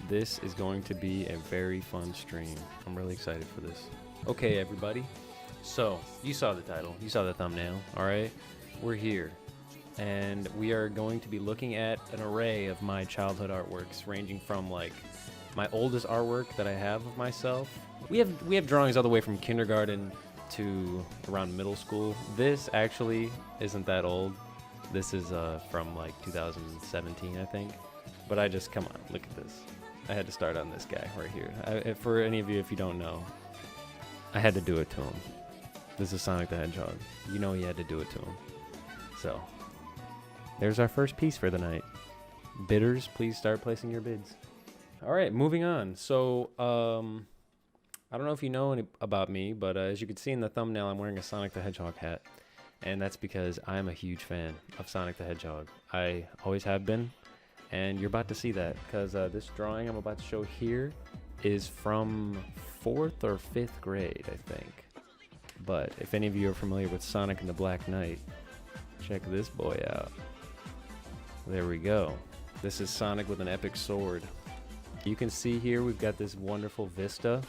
This is going to be a very fun stream. I'm really excited for this. Okay, everybody. So, you saw the title. You saw the thumbnail, all right? We're here. And we are going to be looking at an array of my childhood artworks, ranging from, like, my oldest artwork that I have of myself. We have drawings all the way from kindergarten to around middle school. This actually isn't that old. This is from, like, 2017, I think. But I just, come on, look at this. I had to start on this guy right here. For any of you, if you don't know, I had to do it to him. This is Sonic the Hedgehog. You know he had to do it to him. So, there's our first piece for the night. Bidders, please start placing your bids. All right, moving on. So, I don't know if you know about me, but as you can see in the thumbnail, I'm wearing a Sonic the Hedgehog hat. And that's because I'm a huge fan of Sonic the Hedgehog. I always have been. And you're about to see that, because this drawing I'm about to show here is from 4th or 5th grade, I think. But if any of you are familiar with Sonic and the Black Knight, check this boy out. There we go. This is Sonic with an epic sword. You can see here we've got this wonderful vista.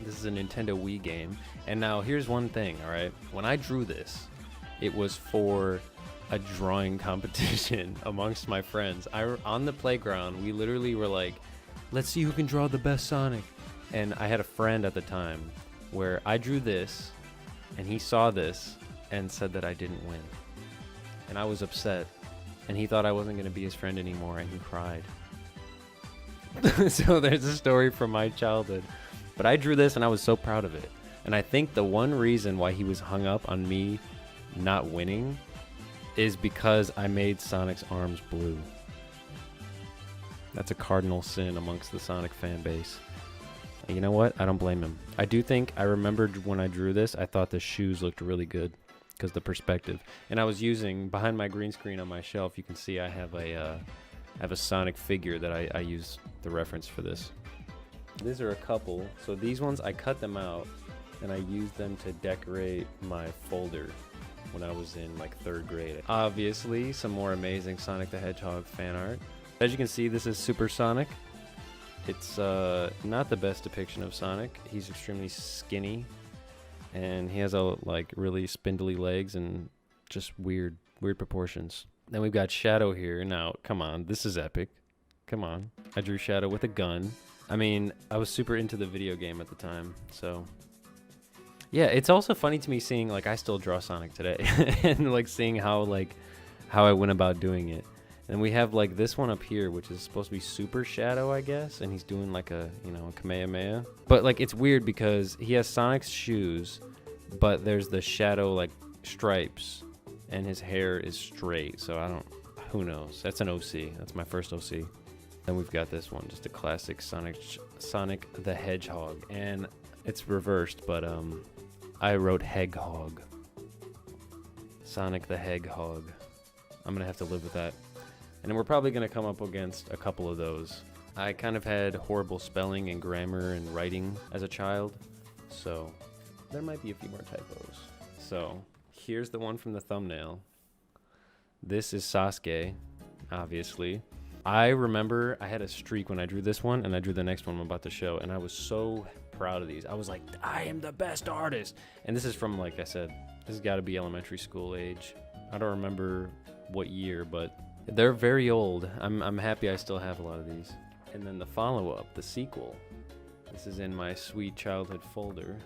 This is a Nintendo Wii game. And now here's one thing, all right? When I drew this, it was for a drawing competition amongst my friends. On the playground, we literally were like, let's see who can draw the best Sonic. And I had a friend at the time where I drew this, and he saw this and said that I didn't win. And I was upset. And he thought I wasn't going to be his friend anymore, and he cried. So there's a story from my childhood. But I drew this, and I was so proud of it. And I think the one reason why he was hung up on me not winning is because I made Sonic's arms blue. That's a cardinal sin amongst the Sonic fan base. And you know what? I don't blame him. I do think I remembered when I drew this, I thought the shoes looked really good because the perspective. And I was using, behind my green screen on my shelf, you can see I have a Sonic figure that I use the reference for this. These are a couple. So these ones, I cut them out and I used them to decorate my folder when I was in like 3rd grade. Obviously, some more amazing Sonic the Hedgehog fan art. As you can see, this is Super Sonic. It's not the best depiction of Sonic. He's extremely skinny, and he has like really spindly legs and just weird proportions. Then we've got Shadow here. Now, come on, this is epic. Come on. I drew Shadow with a gun. I mean, I was super into the video game at the time, so yeah, it's also funny to me seeing, like, I still draw Sonic today and, like, seeing how I went about doing it. And we have, like, this one up here, which is supposed to be Super Shadow, I guess, and he's doing, like, a Kamehameha. But, like, it's weird because he has Sonic's shoes, but there's the Shadow, like, stripes, and his hair is straight, so who knows? That's an OC. That's my first OC. Then we've got this one, just a classic Sonic the Hedgehog, and it's reversed, but, I wrote Hedgehog. Sonic the Hedgehog. I'm gonna have to live with that. And we're probably gonna come up against a couple of those. I kind of had horrible spelling and grammar and writing as a child, so there might be a few more typos. So here's the one from the thumbnail. This is Sasuke, obviously. I remember I had a streak when I drew this one, and I drew the next one I'm about to show, and I was so proud of these. I was like, I am the best artist. And this is from, like I said, this has got to be elementary school age. I don't remember what year, but they're very old. I'm happy I still have a lot of these. And then the follow-up, the sequel. This is in my sweet childhood folder.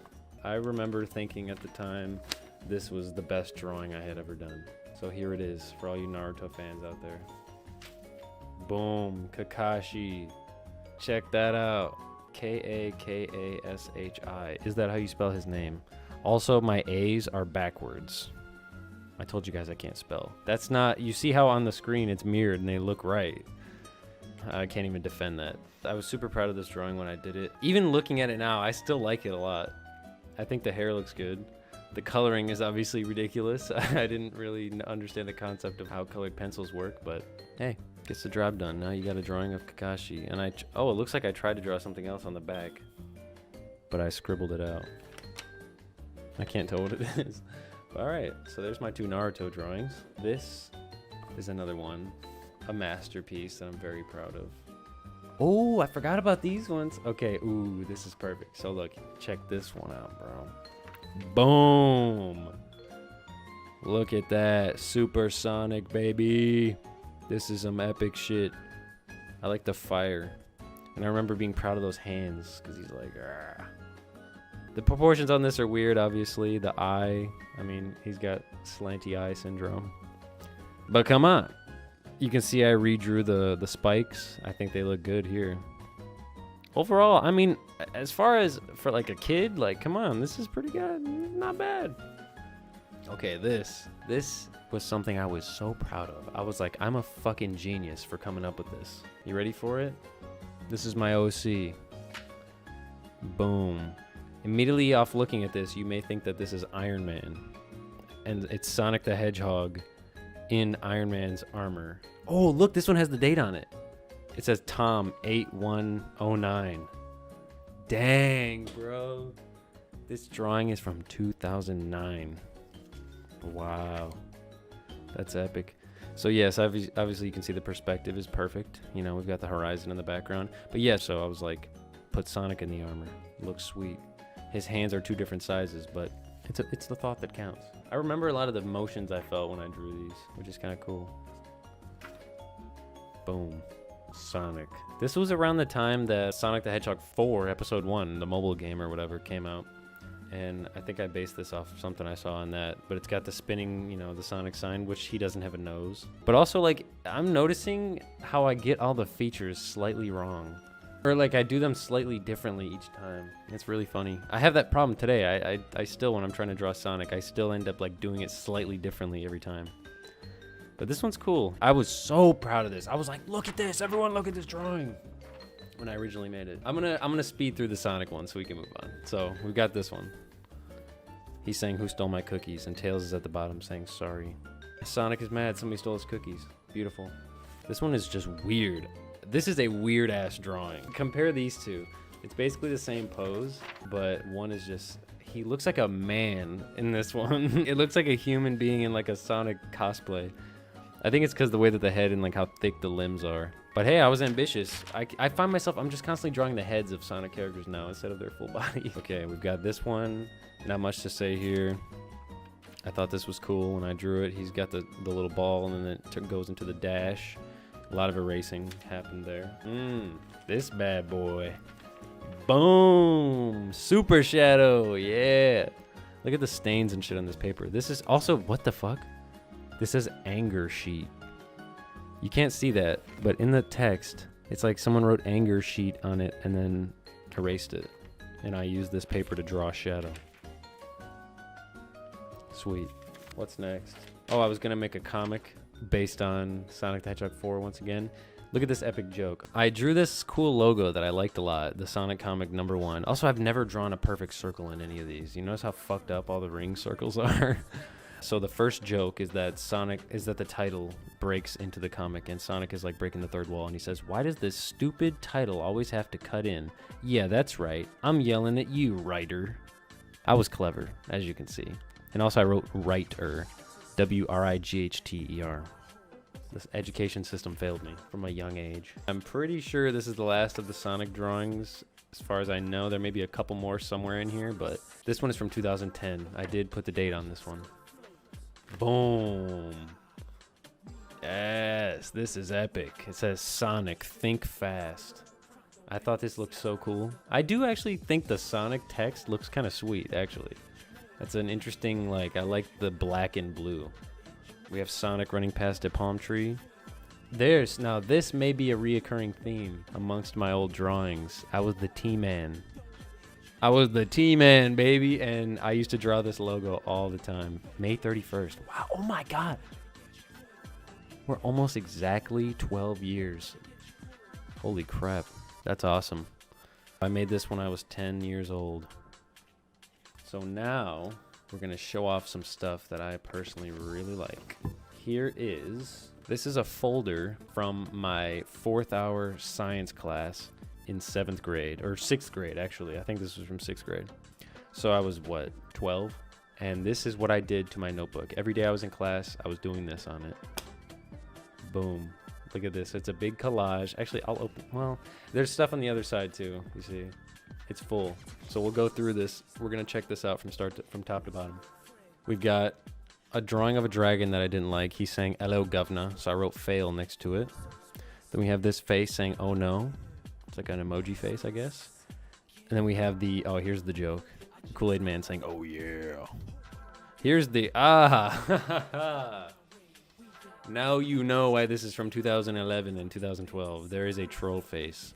I remember thinking at the time this was the best drawing I had ever done. So here it is for all you Naruto fans out there. Boom, Kakashi. Check that out. Kakashi. Is that how you spell his name? Also, my A's are backwards. I told you guys I can't spell. That's not, you see how on the screen it's mirrored and they look right. I can't even defend that. I was super proud of this drawing when I did it. Even looking at it now, I still like it a lot. I think the hair looks good. The coloring is obviously ridiculous. I didn't really understand the concept of how colored pencils work, but hey, gets the job done. Now you got a drawing of Kakashi. And it looks like I tried to draw something else on the back, but I scribbled it out. I can't tell what it is. Alright, so there's my 2 Naruto drawings. This is another one, a masterpiece that I'm very proud of. Oh, I forgot about these ones. Okay, ooh, this is perfect. So look, check this one out, bro. Boom. Look at that. Supersonic, baby. This is some epic shit. I like the fire. And I remember being proud of those hands because he's like, argh. The proportions on this are weird, obviously. The eye, I mean, he's got slanty eye syndrome. But come on. You can see I redrew the spikes. I think they look good here. Overall, I mean, as far as for like a kid, like, come on, this is pretty good. Not bad. Okay, this was something I was so proud of. I was like, I'm a fucking genius for coming up with this. You ready for it? This is my OC. Boom. Immediately off looking at this, you may think that this is Iron Man. And it's Sonic the Hedgehog in Iron Man's armor. Oh, look, this one has the date on it. It says Tom 8109. Dang, bro. This drawing is from 2009. Wow. That's epic. So yes, obviously you can see the perspective is perfect. You know, we've got the horizon in the background. But yeah, so I was like, put Sonic in the armor. Looks sweet. His hands are 2 different sizes, but it's the thought that counts. I remember a lot of the emotions I felt when I drew these, which is kind of cool. Boom. Sonic. This was around the time that Sonic the Hedgehog 4, Episode 1, the mobile game or whatever, came out. And I think I based this off of something I saw on that. But it's got the spinning, you know, the Sonic sign, which he doesn't have a nose. But also, like, I'm noticing how I get all the features slightly wrong. Or, like, I do them slightly differently each time. It's really funny. I have that problem today. I still, when I'm trying to draw Sonic, I still end up, like, doing it slightly differently every time. But this one's cool. I was so proud of this. I was like, look at this. Everyone look at this drawing. When I originally made it. I'm gonna speed through the Sonic one so we can move on. So we've got this one. He's saying, who stole my cookies? And Tails is at the bottom saying, sorry. Sonic is mad. Somebody stole his cookies. Beautiful. This one is just weird. This is a weird ass drawing. Compare these two. It's basically the same pose, but one is just, he looks like a man in this one. It looks like a human being in like a Sonic cosplay. I think it's because the way that the head and like how thick the limbs are. But hey, I was ambitious. I find myself, I'm just constantly drawing the heads of Sonic characters now instead of their full body. Okay, we've got this one. Not much to say here. I thought this was cool when I drew it. He's got the little ball and then it goes into the dash. A lot of erasing happened there. This bad boy. Boom! Super shadow, yeah. Look at the stains and shit on this paper. This is also, what the fuck? This is anger sheet. You can't see that, but in the text, it's like someone wrote anger sheet on it and then erased it. And I used this paper to draw a shadow. Sweet. What's next? Oh, I was gonna make a comic based on Sonic the Hedgehog 4 once again. Look at this epic joke. I drew this cool logo that I liked a lot, the Sonic comic #1. Also, I've never drawn a perfect circle in any of these. You notice how fucked up all the ring circles are? So the first joke is that the title breaks into the comic and Sonic is like breaking the 3rd wall and he says, why does this stupid title always have to cut in? Yeah, that's right. I'm yelling at you, writer. I was clever, as you can see. And also I wrote writer, W-R-I-G-H-T-E-R. This education system failed me from a young age. I'm pretty sure this is the last of the Sonic drawings. As far as I know, there may be a couple more somewhere in here, but this one is from 2010. I did put the date on this one. Boom. Yes, this is epic. It says Sonic, think fast. I thought this looked so cool. I do actually think the Sonic text looks kind of sweet, actually. That's an interesting, like, I like the black and blue. We have Sonic running past a palm tree. Now this may be a reoccurring theme amongst my old drawings. I was the T-Man. I was the T-Man, baby, and I used to draw this logo all the time. May 31st. Wow, oh my God. We're almost exactly 12 years. Holy crap, that's awesome. I made this when I was 10 years old. So now we're gonna show off some stuff that I personally really like. This is a folder from my 4th hour science class in 7th grade, or 6th grade, actually. I think this was from 6th grade. So I was, what, 12? And this is what I did to my notebook. Every day I was in class, I was doing this on it. Boom. Look at this. It's a big collage. Actually, I'll open. Well, there's stuff on the other side too. You see, it's full. So we'll go through this. We're gonna check this out from top to bottom. We've got a drawing of a dragon that I didn't like. He's saying "Hello, governor," so I wrote "fail" next to it. Then we have this face saying "Oh no." It's like an emoji face, I guess. And then we have the here's the joke. Kool-Aid Man saying "Oh yeah." Here's the Now you know why this is from 2011 and 2012. There is a troll face.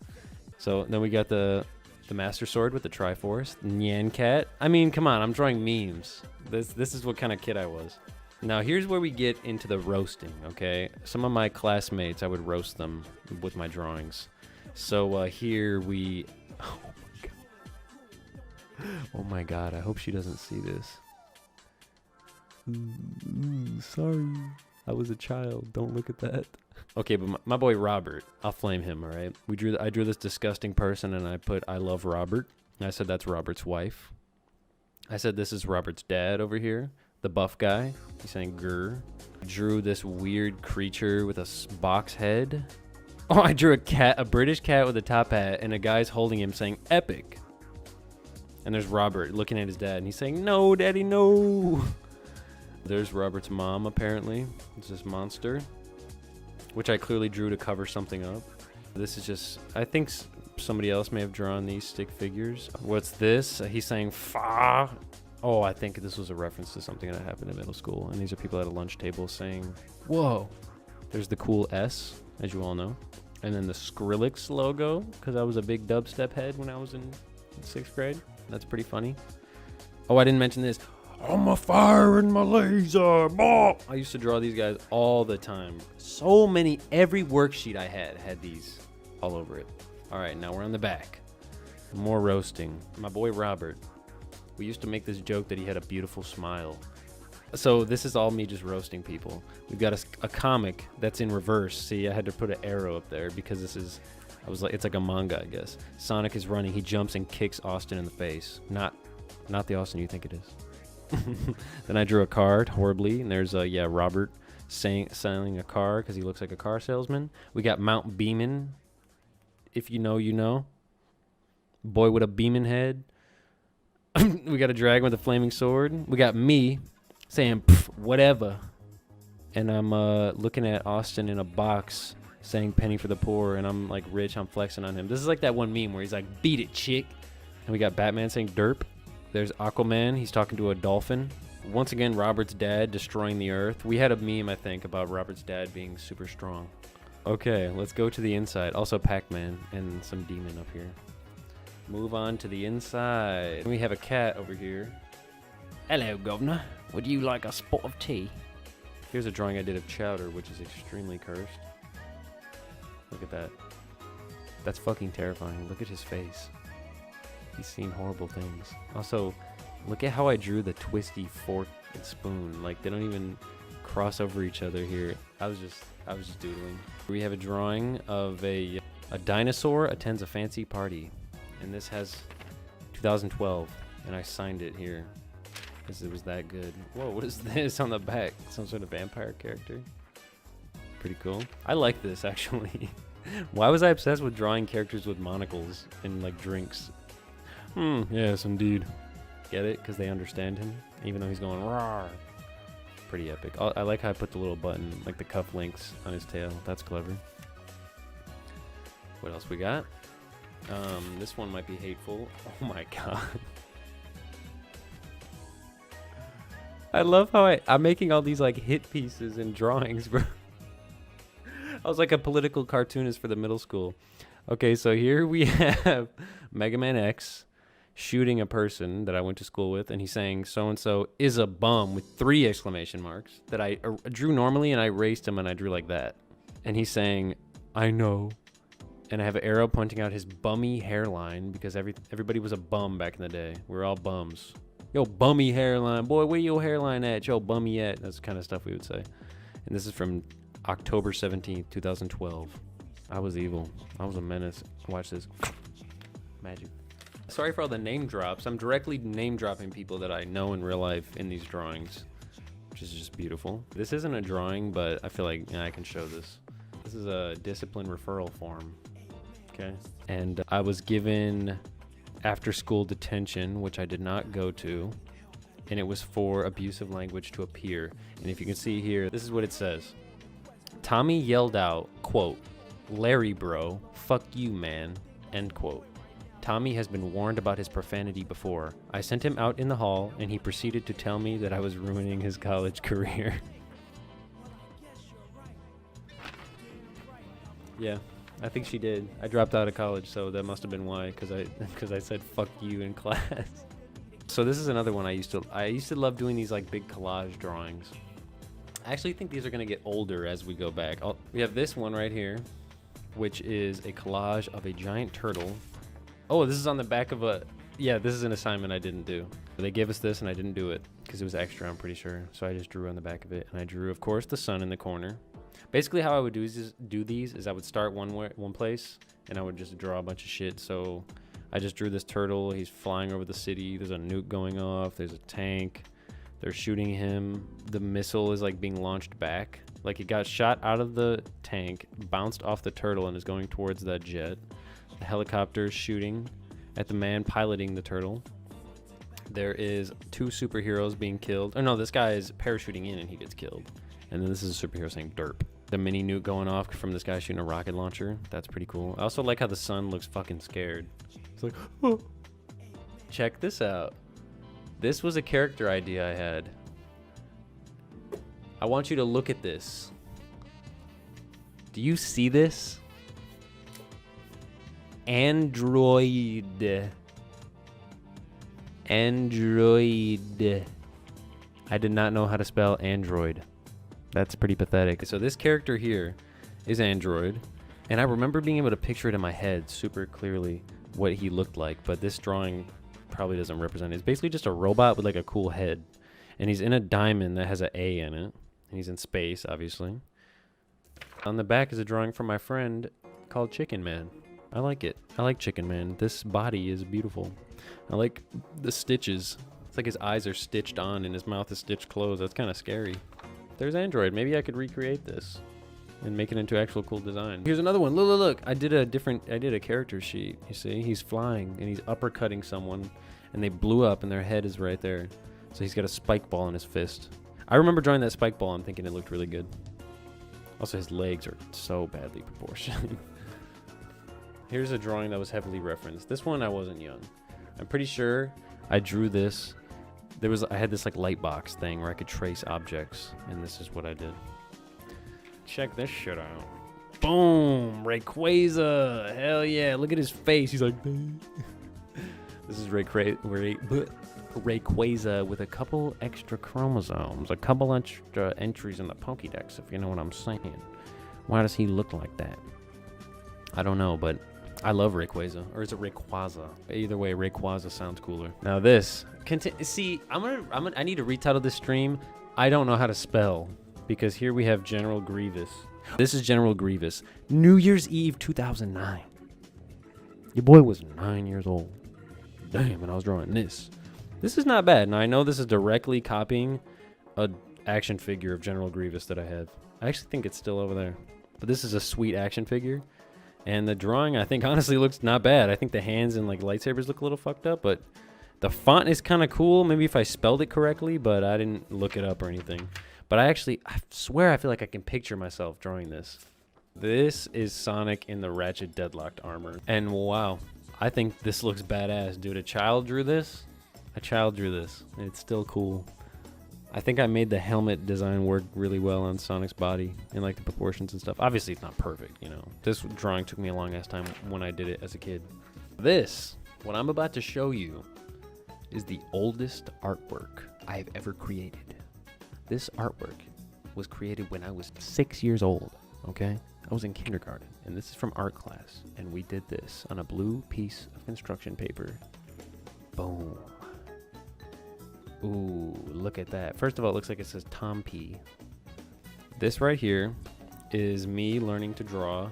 So then we got the Master Sword with the Triforce. Nyan Cat. I mean, come on, I'm drawing memes. This is what kind of kid I was. Now here's where we get into the roasting, okay? Some of my classmates, I would roast them with my drawings. So here we... Oh my god, I hope she doesn't see this. Sorry. I was a child. Don't look at that. Okay, but my boy Robert, I'll flame him, all right? I drew this disgusting person, and I put "I love Robert." And I said that's Robert's wife. I said this is Robert's dad over here, the buff guy. He's saying grr. Drew this weird creature with a box head. Oh, I drew a British cat with a top hat, and a guy's holding him saying epic. And there's Robert looking at his dad, and he's saying, "No, daddy, no." There's Robert's mom, apparently. It's this monster, which I clearly drew to cover something up. This is just, I think somebody else may have drawn these stick figures. What's this? He's saying, "Fa." Oh, I think this was a reference to something that happened in middle school. And these are people at a lunch table saying, "Whoa." There's the cool S, as you all know. And then the Skrillex logo, because I was a big dubstep head when I was in 6th grade. That's pretty funny. Oh, I didn't mention this. "I'm a fire in my laser." I used to draw these guys all the time. So many, every worksheet I had these all over it. All right, now we're on the back. More roasting. My boy Robert. We used to make this joke that he had a beautiful smile. So this is all me just roasting people. We've got a comic that's in reverse. See, I had to put an arrow up there because this is, it's like a manga, I guess. Sonic is running. He jumps and kicks Austin in the face. Not the Austin you think it is. Then I drew a card horribly, and there's Robert selling a car because he looks like a car salesman. We got Mount Beamin. If you know, you know. Boy with a beaming head. We got a dragon with a flaming sword. We got me saying whatever, and I'm looking at Austin in a box saying "penny for the poor," and I'm like rich. I'm flexing on him. This is like that one meme where he's like, "Beat it, chick." And we got Batman saying "derp." There's Aquaman. He's talking to a dolphin. Once again, Robert's dad destroying the earth. We had a meme, I think, about Robert's dad being super strong. Okay, let's go to the inside. Also Pac-Man and some demon up here. Move on to the inside. We have a cat over here. "Hello, governor. Would you like a spot of tea?" Here's a drawing I did of Chowder, which is extremely cursed. Look at that. That's fucking terrifying. Look at his face. He's seen horrible things. Also, look at how I drew the twisty fork and spoon. Like, they don't even cross over each other here. I was just doodling. We have a drawing of a dinosaur attends a fancy party. And this has 2012. And I signed it here because it was that good. Whoa, what is this on the back? Some sort of vampire character. Pretty cool. I like this, actually. Why was I obsessed with drawing characters with monocles and, like, drinks? Yes, indeed. Get it? Because they understand him, even though he's going rawr. Pretty epic. I like how I put the little button, like the cuff links on his tail. That's clever. What else we got? This one might be hateful. Oh my god. I love how I'm making all these like hit pieces and drawings, bro. I was like a political cartoonist for the middle school. Okay, so here we have Mega Man X shooting a person that I went to school with, and he's saying so-and-so is a bum with 3 exclamation marks that I drew normally, and I erased him and I drew like that. And he's saying, "I know." And I have an arrow pointing out his bummy hairline because everybody was a bum back in the day. We were all bums. "Yo, bummy hairline. Boy, where your hairline at? Yo, bummy at?" That's the kind of stuff we would say. And this is from October 17th, 2012. I was evil. I was a menace. Watch this. Magic. Sorry for all the name drops. I'm directly name dropping people that I know in real life in these drawings, which is just beautiful. This isn't a drawing, but I feel like I can show this. This is a discipline referral form. Okay. And I was given after school detention, which I did not go to. And it was for abusive language to a peer. And if you can see here, this is what it says. Tommy yelled out, quote, "Larry bro, fuck you man," end quote. Tommy has been warned about his profanity before. I sent him out in the hall and he proceeded to tell me that I was ruining his college career. Yeah, I think she did. I dropped out of college, so that must have been why, because I said fuck you in class. So this is another one I used to love doing these like big collage drawings. I actually think these are gonna get older as we go back. We have this one right here, which is a collage of a giant turtle. Oh, this is on the back of a, yeah, this is an assignment I didn't do. They gave us this and I didn't do it because it was extra, I'm pretty sure. So I just drew on the back of it, and I drew, of course, the sun in the corner. Basically how I would do these is I would start one place and I would just draw a bunch of shit. So I just drew this turtle. He's flying over the city. There's a nuke going off. There's a tank. They're shooting him. The missile is like being launched back. Like it got shot out of the tank, bounced off the turtle, and is going towards that jet. The helicopter is shooting at the man piloting the turtle. There is 2 superheroes being killed. Oh no, this guy is parachuting in and he gets killed. And then this is a superhero saying derp. The mini nuke going off from this guy shooting a rocket launcher. That's pretty cool. I also like how the sun looks fucking scared. It's like, oh. Check this out. This was a character idea I had. I want you to look at this. Do you see this? Android. Android. I did not know how to spell Android. That's pretty pathetic. So this character here is Android, and I remember being able to picture it in my head super clearly what he looked like, but this drawing probably doesn't represent it. It's basically just a robot with like a cool head, and he's in a diamond that has an A in it, and he's in space, obviously. On the back is a drawing from my friend called Chicken Man. I like it. I like Chicken Man. This body is beautiful. I like the stitches. It's like his eyes are stitched on and his mouth is stitched closed. That's kind of scary. There's Android. Maybe I could recreate this and make it into actual cool design. Here's another one. Look. I did a character sheet. You see, he's flying and he's uppercutting someone and they blew up and their head is right there. So he's got a spike ball in his fist. I remember drawing that spike ball and thinking it looked really good. Also, his legs are so badly proportioned. Here's a drawing that was heavily referenced. This one I wasn't young. I'm pretty sure I drew this. I had this like light box thing where I could trace objects, and this is what I did. Check this shit out. Boom! Rayquaza! Hell yeah! Look at his face. He's like, this is Rayquaza with a couple extra chromosomes, a couple extra entries in the Pokédex, if you know what I'm saying. Why does he look like that? I don't know, but I love Rayquaza, or is it Rayquaza? Either way, Rayquaza sounds cooler. Now this, see, I need to retitle this stream. I don't know how to spell, because here we have General Grievous. This is General Grievous. New Year's Eve 2009. Your boy was 9 years old. Damn, and I was drawing this. This is not bad. Now I know this is directly copying a action figure of General Grievous that I have. I actually think it's still over there. But this is a sweet action figure. And the drawing, I think, honestly looks not bad. I think the hands and like lightsabers look a little fucked up, but the font is kind of cool. Maybe if I spelled it correctly, but I didn't look it up or anything. But I swear I feel like I can picture myself drawing this. This is Sonic in the Ratchet Deadlocked armor. And wow, I think this looks badass, dude. A child drew this. It's still cool. I think I made the helmet design work really well on Sonic's body and like the proportions and stuff. Obviously it's not perfect, you know. This drawing took me a long ass time when I did it as a kid. This, what I'm about to show you, is the oldest artwork I've ever created. This artwork was created when I was 6 years old, okay? I was in kindergarten, and this is from art class, and we did this on a blue piece of construction paper. Boom. Ooh, look at that. First of all, it looks like it says Tom P. This right here is me learning to draw.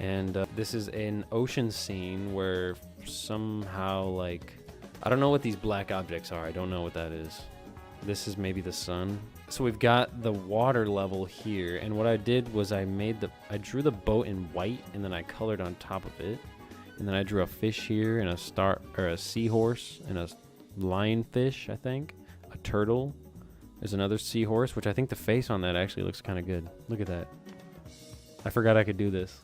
And this is an ocean scene where somehow, like, I don't know what these black objects are. I don't know what that is. This is maybe the sun. So we've got the water level here, and what I did was I drew the boat in white, and then I colored on top of it, and then I drew a fish here, and a seahorse, and a lionfish, I think, a turtle. There's another seahorse, which I think the face on that actually looks kind of good. Look at that. I forgot I could do this.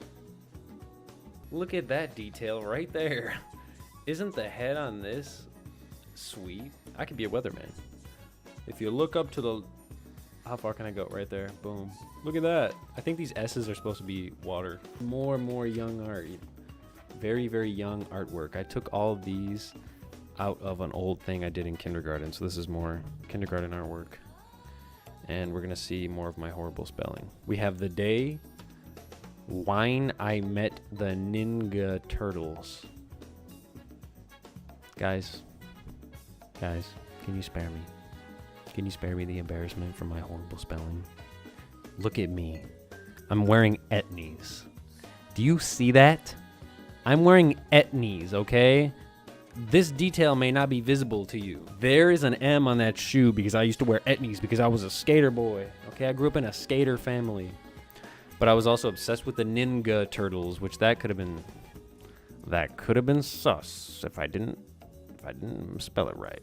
Look at that detail right there. Isn't the head on this sweet? I could be a weatherman. If you look up to the... How far can I go? Right there. Boom. Look at that. I think these S's are supposed to be water. More and more young art. Very, very young artwork. I took all of these out of an old thing I did in kindergarten. So this is more kindergarten artwork. And we're going to see more of my horrible spelling. We have the day wine I met the Ninja Turtles. Guys, can you spare me? Can you spare me the embarrassment from my horrible spelling? Look at me. I'm wearing etnies. Do you see that? I'm wearing etnies, okay? This detail may not be visible to you. There is an M on that shoe because I used to wear etnies because I was a skater boy. Okay, I grew up in a skater family. But I was also obsessed with the Ninja Turtles, which that could have been sus if I didn't spell it right.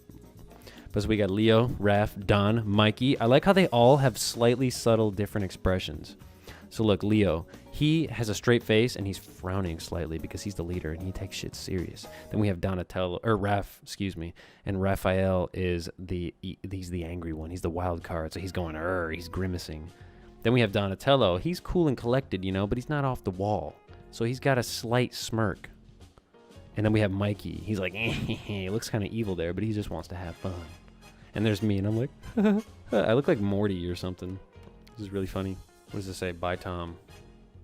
But so we got Leo, Raph, Don, Mikey. I like how they all have slightly subtle different expressions. So look, Leo, he has a straight face and he's frowning slightly because he's the leader and he takes shit serious. Then we have Raph, and Raphael is he's the angry one. He's the wild card, so he's going, he's grimacing. Then we have Donatello. He's cool and collected, but he's not off the wall. So he's got a slight smirk. And then we have Mikey. He's like, he looks kind of evil there, but he just wants to have fun. And there's me, and I'm like, I look like Morty or something. This is really funny. What does it say? Bye, Tom.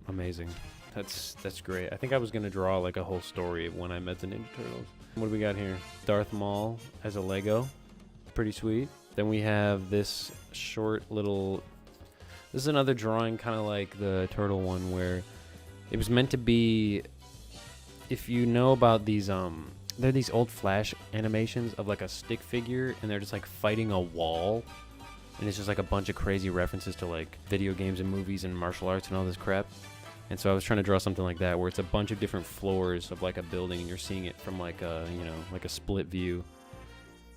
Amazing. That's great. I think I was going to draw like a whole story of when I met the Ninja Turtles. What do we got here? Darth Maul as a Lego. Pretty sweet. Then we have this short little... This is another drawing kind of like the turtle one where it was meant to be... If you know about these... They're these old Flash animations of like a stick figure and they're just like fighting a wall. And it's just like a bunch of crazy references to like video games and movies and martial arts and all this crap. And so I was trying to draw something like that where it's a bunch of different floors of like a building and you're seeing it from like a, like a split view.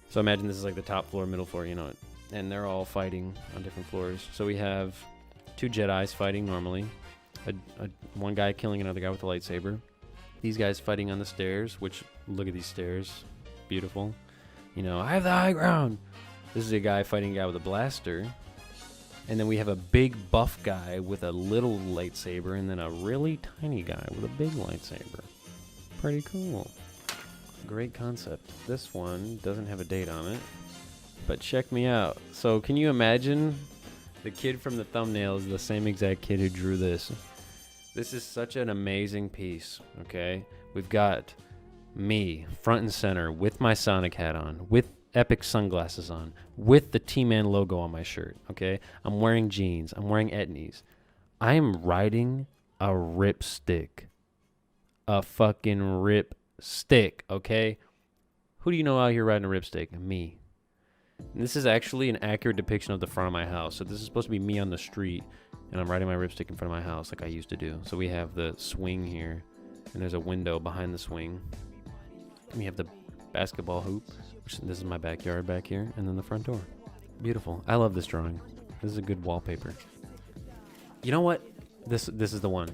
So imagine this is like the top floor, middle floor, and they're all fighting on different floors. So we have two Jedis fighting normally. One guy killing another guy with a lightsaber. These guys fighting on the stairs, which, look at these stairs. Beautiful. I have the high ground. This is a guy fighting a guy with a blaster. And then we have a big buff guy with a little lightsaber, and then a really tiny guy with a big lightsaber. Pretty cool. Great concept. This one doesn't have a date on it, but check me out. So can you imagine the kid from the thumbnail is the same exact kid who drew this? This is such an amazing piece, okay? We've got me front and center with my Sonic hat on, with epic sunglasses on, with the T-Man logo on my shirt, okay? I'm wearing jeans. I'm wearing etnies. I am riding a rip stick. A fucking rip stick, okay? Who do you know out here riding a rip stick? Me. And this is actually an accurate depiction of the front of my house. So this is supposed to be me on the street, and I'm riding my ripstick in front of my house like I used to do. So we have the swing here, and there's a window behind the swing. And we have the basketball hoop, which this is my backyard back here, and then the front door. Beautiful. I love this drawing. This is a good wallpaper. You know what? This is the one.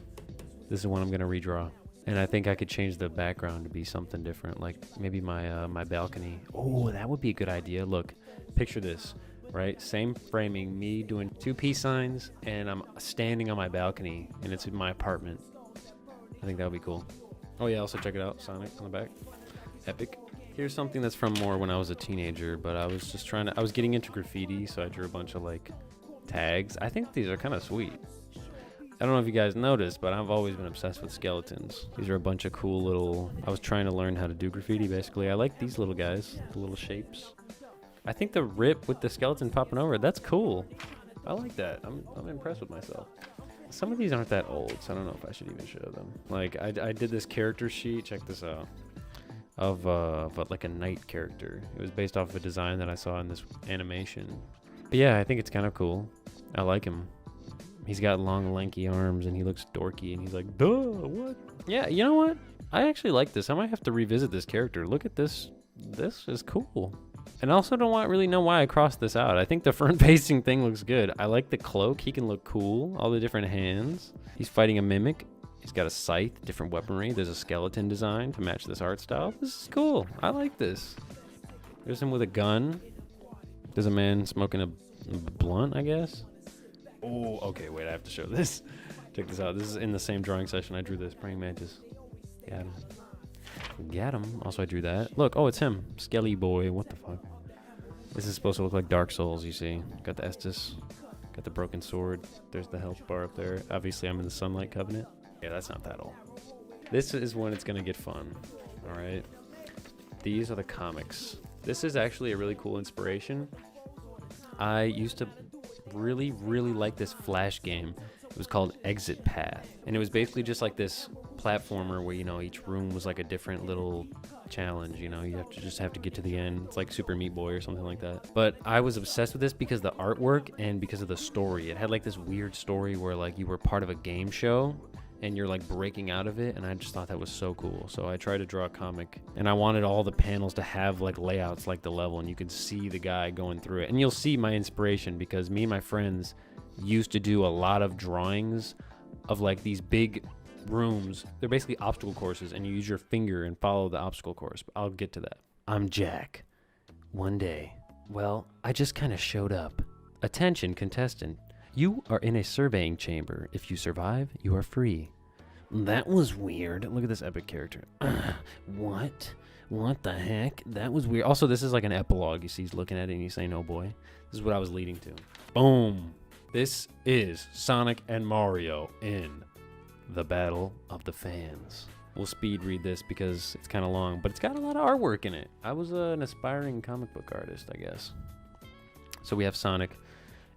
This is the one I'm gonna redraw. And I think I could change the background to be something different, like maybe my my balcony. Oh, that would be a good idea. Look, picture this, right? Same framing, me doing two peace signs, and I'm standing on my balcony, and it's in my apartment. I think that would be cool. Oh yeah, also check it out, Sonic on the back. Epic. Here's something that's from more when I was a teenager, but I was just I was getting into graffiti, so I drew a bunch of like tags. I think these are kind of sweet. I don't know if you guys noticed, but I've always been obsessed with skeletons. These are a bunch of cool little... I was trying to learn how to do graffiti, basically. I like these little guys, the little shapes. I think the rip with the skeleton popping over, that's cool. I like that. I'm impressed with myself. Some of these aren't that old, so I don't know if I should even show them. Like, I did this character sheet, check this out, of like a knight character. It was based off of a design that I saw in this animation. But yeah, I think it's kind of cool. I like him. He's got long, lanky arms, and he looks dorky, and he's like, duh, what? Yeah, you know what? I actually like this. I might have to revisit this character. Look at this. This is cool. And I also don't really know why I crossed this out. I think the front-facing thing looks good. I like the cloak. He can look cool. All the different hands. He's fighting a mimic. He's got a scythe, different weaponry. There's a skeleton design to match this art style. This is cool. I like this. There's him with a gun. There's a man smoking a blunt, I guess. Oh, okay, wait, I have to show this. Check this out. This is in the same drawing session I drew this. Praying mantis. Got him. Got him. Also, I drew that. Look, oh, it's him. Skelly boy. What the fuck? This is supposed to look like Dark Souls, you see. Got the Estus. Got the broken sword. There's the health bar up there. Obviously, I'm in the Sunlight Covenant. Yeah, that's not that old. This is when it's going to get fun. All right. These are the comics. This is actually a really cool inspiration. I used to really like this Flash game. It was called Exit Path, and it was basically just like this platformer where, you know, each room was like a different little challenge. You know, you have to get to the end. It's like Super Meat Boy or something like that. But I was obsessed with this because of the artwork and because of the story. It had like this weird story where like you were part of a game show and you're like breaking out of it, and I just thought that was so cool. So I tried to draw a comic, and I wanted all the panels to have like layouts like the level, and you could see the guy going through it. And you'll see my inspiration because me and my friends used to do a lot of drawings of like these big rooms. They're basically obstacle courses, and you use your finger and follow the obstacle course. But I'll get to that. I'm Jack. One day, well, I just kind of showed up. Attention, contestant. You are in a surveying chamber. If you survive, you are free. That was weird. Look at this epic character. What? What the heck? That was weird. Also, this is like an epilogue. You see, he's looking at it and he's saying, oh boy. This is what I was leading to. Boom. This is Sonic and Mario in the Battle of the Fans. We'll speed read this because it's kind of long, but it's got a lot of artwork in it. I was an aspiring comic book artist, I guess. So we have Sonic.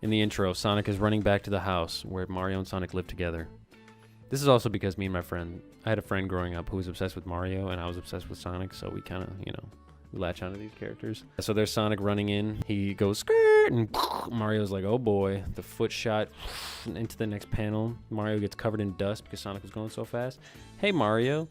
In the intro, Sonic is running back to the house where Mario and Sonic live together. This is also because I had a friend growing up who was obsessed with Mario, and I was obsessed with Sonic, so we kind of, you know, we latch onto these characters. So there's Sonic running in. He goes, skirt, and Mario's like, oh boy. The foot shot into the next panel. Mario gets covered in dust because Sonic was going so fast. Hey, Mario.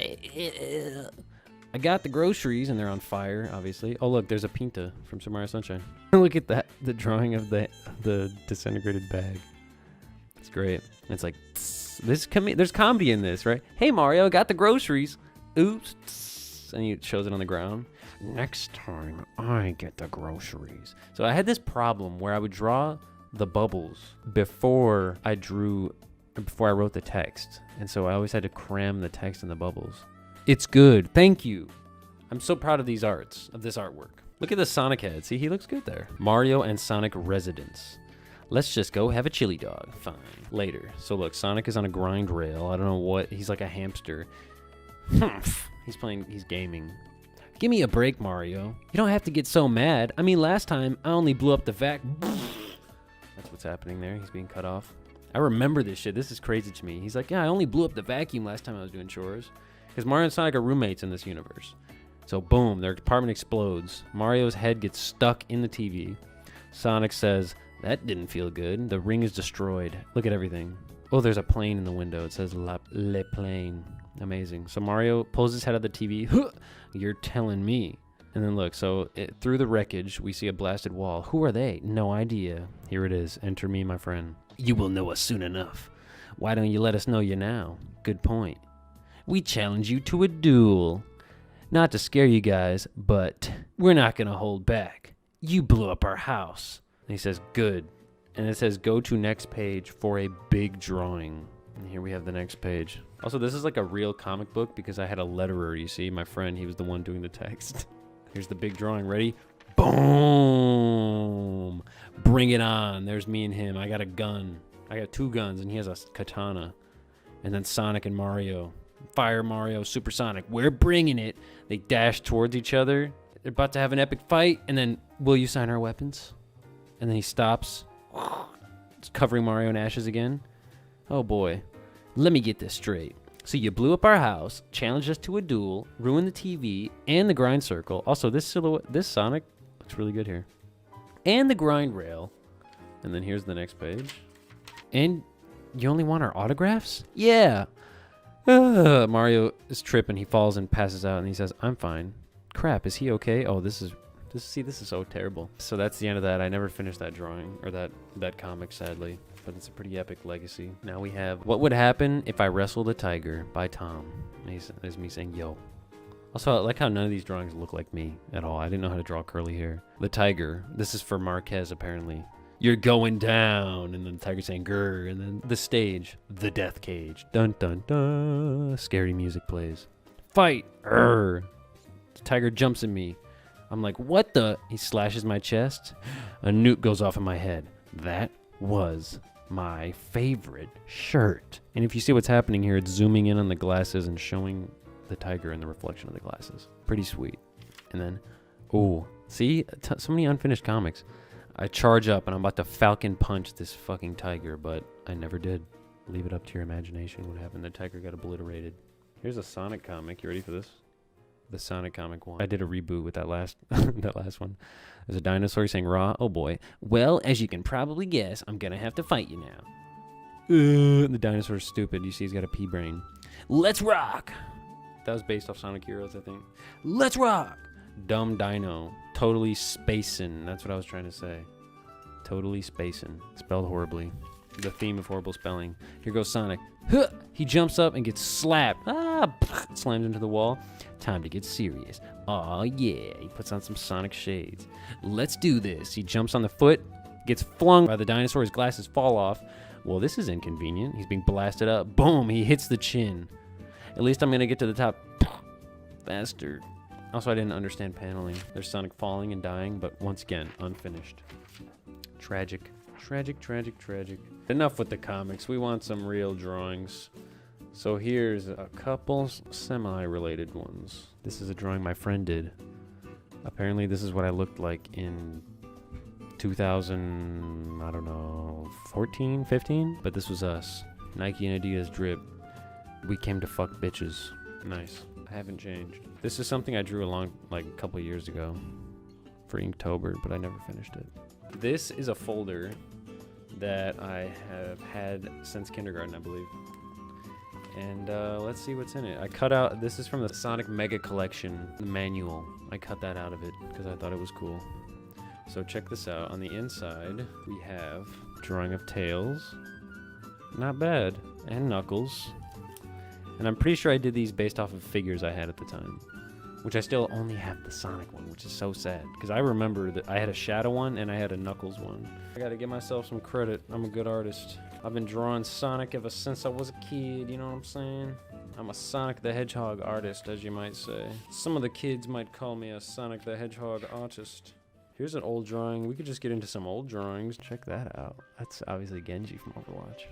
I got the groceries, and they're on fire, obviously. Oh, look, there's a Pinta from Super Mario Sunshine. Look at that, the drawing of the disintegrated bag. It's great. It's like, there's comedy in this, right? Hey, Mario, I got the groceries. Oops. And he shows it on the ground. Next time, I get the groceries. So I had this problem where I would draw the bubbles before I wrote the text. And so I always had to cram the text in the bubbles. It's good. Thank you. I'm so proud of these arts, of this artwork. Look at the Sonic head. See, he looks good there. Mario and Sonic residence. Let's just go have a chili dog. Fine. Later. So look, Sonic is on a grind rail. I don't know what. He's like a hamster. He's gaming. Give me a break, Mario. You don't have to get so mad. I mean, last time, I only blew up the vac. That's what's happening there. He's being cut off. I remember this shit. This is crazy to me. He's like, yeah, I only blew up the vacuum last time I was doing chores. Because Mario and Sonic are roommates in this universe. So boom, their apartment explodes. Mario's head gets stuck in the TV. Sonic says, that didn't feel good. The ring is destroyed. Look at everything. Oh, there's a plane in the window. It says Le Plane. Amazing. So Mario pulls his head out of the TV. You're telling me. And then look, through the wreckage, we see a blasted wall. Who are they? No idea. Here it is. Enter me, my friend. You will know us soon enough. Why don't you let us know you now? Good point. We challenge you to a duel. Not to scare you guys, but we're not going to hold back. You blew up our house. And he says, good. And it says, go to next page for a big drawing. And here we have the next page. Also, this is like a real comic book because I had a letterer, you see. My friend, he was the one doing the text. Here's the big drawing. Ready? Boom! Bring it on. There's me and him. I got a gun. I got 2 guns, and he has a katana. And then Sonic and Mario. Fire Mario, Supersonic. We're bringing it. They dash towards each other. They're about to have an epic fight. And then, will you sign our weapons? And then he stops. It's covering Mario in ashes again. Oh boy. Let me get this straight. So you blew up our house, challenged us to a duel, ruined the TV and the grind circle. Also, this Sonic looks really good here. and the grind rail. And then here's the next page. And you only want our autographs? Yeah. Mario is tripping. He falls and passes out, and he says, I'm fine. Crap, is he okay? Oh, this is so terrible. So that's the end of that. I never finished that drawing, or that comic, sadly. But it's a pretty epic legacy. Now we have What Would Happen If I Wrestled a Tiger by Tom. There's me saying, yo. Also, I like how none of these drawings look like me at all. I didn't know how to draw curly hair. The tiger. This is for Marquez, apparently. You're going down. And then the tiger saying, grr. And then the stage. The death cage. Dun, dun, dun. Scary music plays. Fight. The tiger jumps at me. I'm like, what the? He slashes my chest. A newt goes off in my head. That was my favorite shirt. And if you see what's happening here, it's zooming in on the glasses and showing the tiger in the reflection of the glasses. Pretty sweet. And then, oh, see? So many unfinished comics. I charge up and I'm about to falcon punch this fucking tiger, but I never did. Leave it up to your imagination what happened. The tiger got obliterated. Here's a Sonic comic. You ready for this? The Sonic comic one. I did a reboot with that last that last one. There's a dinosaur saying raw. Oh boy. Well, as you can probably guess, I'm gonna have to fight you now. The dinosaur's stupid. You see he's got a pea brain. Let's rock! That was based off Sonic Heroes, I think. Let's rock! Dumb dino. Totally spacin'. That's what I was trying to say. Totally spacin'. Spelled horribly. The theme of horrible spelling. Here goes Sonic. Huh! He jumps up and gets slapped. Slams into the wall. Time to get serious. Aw, yeah. He puts on some Sonic shades. Let's do this. He jumps on the foot, gets flung by the dinosaur. His glasses fall off. Well, this is inconvenient. He's being blasted up. Boom! He hits the chin. At least I'm going to get to the top faster. Also, I didn't understand paneling. There's Sonic falling and dying, but once again, unfinished. Tragic. Tragic, tragic, tragic. Enough with the comics. We want some real drawings. So here's a couple semi-related ones. This is a drawing my friend did. Apparently this is what I looked like in 2000, I don't know, 14, 15? But this was us. Nike and Adidas drip. We came to fuck bitches. Nice. I haven't changed. This is something I drew like a couple years ago for Inktober, but I never finished it. This is a folder that I have had since kindergarten, I believe. And let's see what's in it. I cut out, this is from the Sonic Mega Collection manual. I cut that out of it because I thought it was cool. So check this out. On the inside, we have drawing of Tails. Not bad. And Knuckles. And I'm pretty sure I did these based off of figures I had at the time. Which I still only have the Sonic one, which is so sad. Because I remember that I had a Shadow one and I had a Knuckles one. I gotta give myself some credit. I'm a good artist. I've been drawing Sonic ever since I was a kid, you know what I'm saying? I'm a Sonic the Hedgehog artist, as you might say. Some of the kids might call me a Sonic the Hedgehog artist. Here's an old drawing. We could just get into some old drawings. Check that out. That's obviously Genji from Overwatch.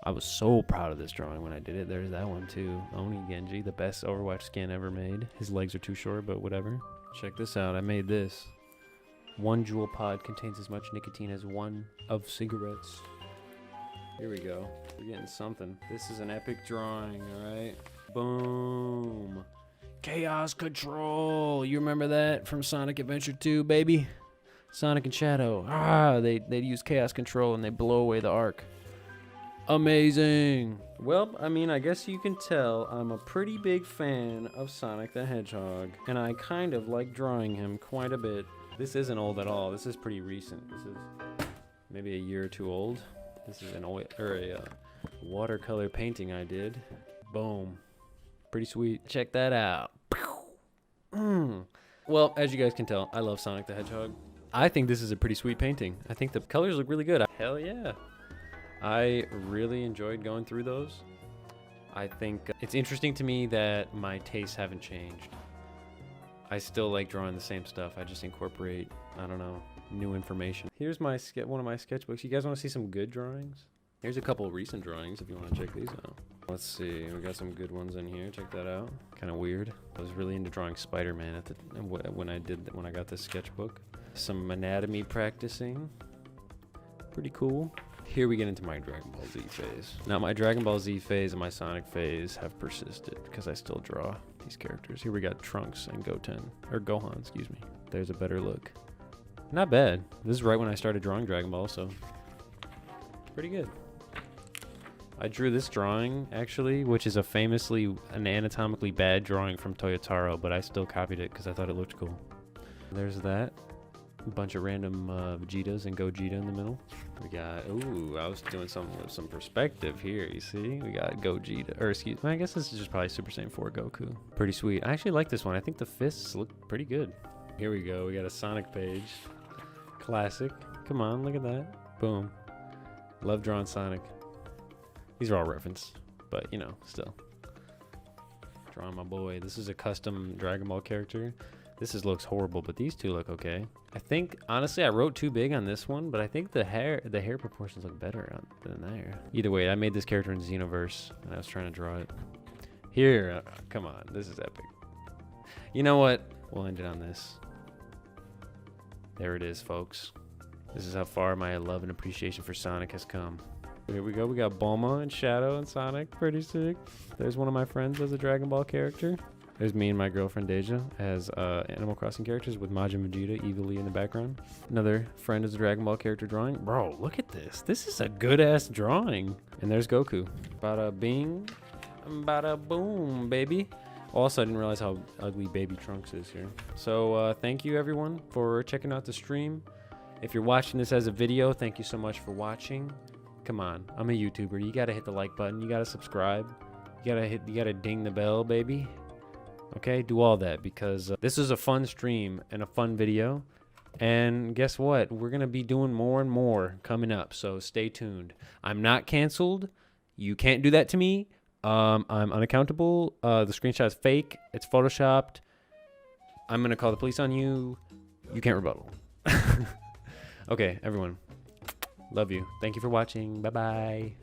I was so proud of this drawing when I did it. There's that one too. Oni Genji, the best Overwatch skin ever made. His legs are too short, but whatever. Check this out. I made this. 1 jewel pod contains as much nicotine as 1 of cigarettes. Here we go. We're getting something. This is an epic drawing, alright? Boom. Chaos Control. You remember that from Sonic Adventure 2, baby? Sonic and Shadow. They use Chaos Control and they blow away the Ark. Amazing. Well, I mean, I guess you can tell I'm a pretty big fan of Sonic the Hedgehog, and I kind of like drawing him quite a bit. This isn't old at all. This is pretty recent. This is maybe a year or two old. This is an oil or a watercolor painting I did. Boom. Pretty sweet. Check that out. Well, as you guys can tell, I love Sonic the Hedgehog. I think this is a pretty sweet painting. I think the colors look really good. Hell yeah. I really enjoyed going through those. I think it's interesting to me that my tastes haven't changed. I still like drawing the same stuff. I just incorporate, I don't know, new information. Here's my one of my sketchbooks. You guys want to see some good drawings? Here's a couple of recent drawings if you want to check these out. Let's see, we got some good ones in here. Check that out. Kind of weird. I was really into drawing Spider-Man when I got this sketchbook. Some anatomy practicing. Pretty cool. Here we get into my Dragon Ball Z phase. Now my Dragon Ball Z phase and my Sonic phase have persisted because I still draw these characters. Here we got Trunks and Goten, or Gohan, excuse me. There's a better look. Not bad. This is right when I started drawing Dragon Ball, so pretty good. I drew this drawing, actually, which is an anatomically bad drawing from Toyotaro, but I still copied it because I thought it looked cool. There's that. A bunch of random Vegetas and Gogeta in the middle. We got, ooh, I was doing something with some perspective here, you see? We got Gogeta, or excuse me, I guess this is just probably Super Saiyan 4 Goku. Pretty sweet. I actually like this one. I think the fists look pretty good. Here we go. We got a Sonic page. Classic. Come on, look at that. Boom. Love drawing Sonic. These are all reference, but you know, still. Drawing my boy. This is a custom Dragon Ball character. This looks horrible, but these two look okay. I think, honestly, I wrote too big on this one, but I think the hair proportions look better than there. Either way, I made this character in Xenoverse, and I was trying to draw it. Here, come on, this is epic. You know what? We'll end it on this. There it is, folks. This is how far my love and appreciation for Sonic has come. Here we go. We got Bulma and Shadow and Sonic. Pretty sick. There's one of my friends as a Dragon Ball character. There's me and my girlfriend Deja as Animal Crossing characters with Majin Vegeta evilly in the background. Another friend is a Dragon Ball character drawing. Bro, look at this. This is a good-ass drawing. And there's Goku. Bada bing, bada boom, baby. Also, I didn't realize how ugly Baby Trunks is here. So thank you, everyone, for checking out the stream. If you're watching this as a video, thank you so much for watching. Come on, I'm a YouTuber. You gotta hit the like button. You gotta subscribe. You gotta ding the bell, baby. Okay, do all that because this is a fun stream and a fun video. And guess what? We're gonna be doing more and more coming up. So stay tuned. I'm not canceled. You can't do that to me. I'm unaccountable. The screenshot is fake. It's photoshopped. I'm gonna call the police on you. You can't rebuttal. Okay, everyone. Love you. Thank you for watching. Bye-bye.